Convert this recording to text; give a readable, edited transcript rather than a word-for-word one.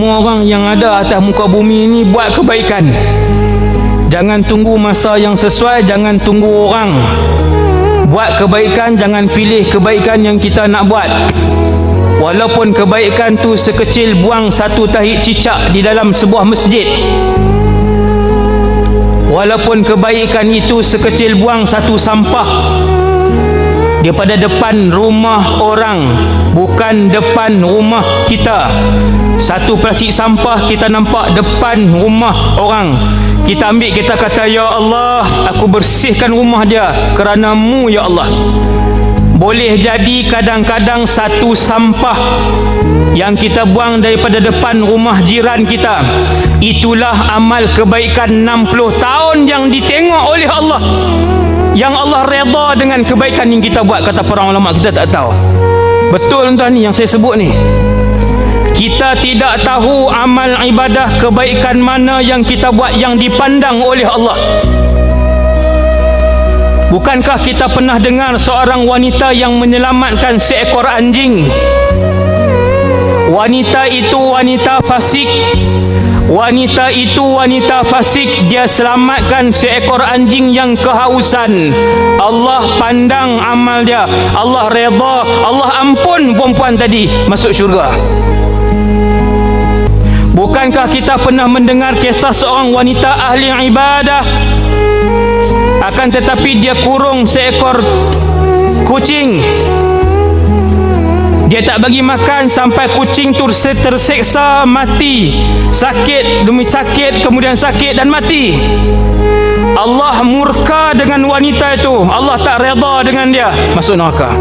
Semua orang yang ada atas muka bumi ini buat kebaikan. Jangan tunggu masa yang sesuai, jangan tunggu orang. Buat kebaikan, jangan pilih kebaikan yang kita nak buat. Walaupun kebaikan tu sekecil buang satu tahi cicak di dalam sebuah masjid. Walaupun kebaikan itu sekecil buang satu sampah daripada depan rumah orang, bukan depan rumah kita. Satu plastik sampah kita nampak depan rumah orang, kita ambil, kita kata, ya Allah, aku bersihkan rumah dia kerana-Mu ya Allah. Boleh jadi kadang-kadang satu sampah yang kita buang daripada depan rumah jiran kita, itulah amal kebaikan 60 tahun yang ditengok oleh Allah, yang Allah redha dengan kebaikan yang kita buat. Kata para ulama, kita tak tahu. Betul tuan ni yang saya sebut ni. Kita tidak tahu amal ibadah kebaikan mana yang kita buat yang dipandang oleh Allah. Bukankah kita pernah dengar seorang wanita yang menyelamatkan seekor anjing? Wanita itu wanita fasik. Wanita itu wanita fasik. Dia selamatkan seekor anjing yang kehausan. Allah pandang amal dia, Allah redha, Allah ampun perempuan tadi masuk syurga. Bukankah kita pernah mendengar kisah seorang wanita ahli ibadah, akan tetapi dia kurung seekor kucing. Dia tak bagi makan sampai kucing tu terseksa mati. Sakit demi sakit, kemudian sakit dan mati. Allah murka dengan wanita itu. Allah tak redha dengan dia, masuk neraka.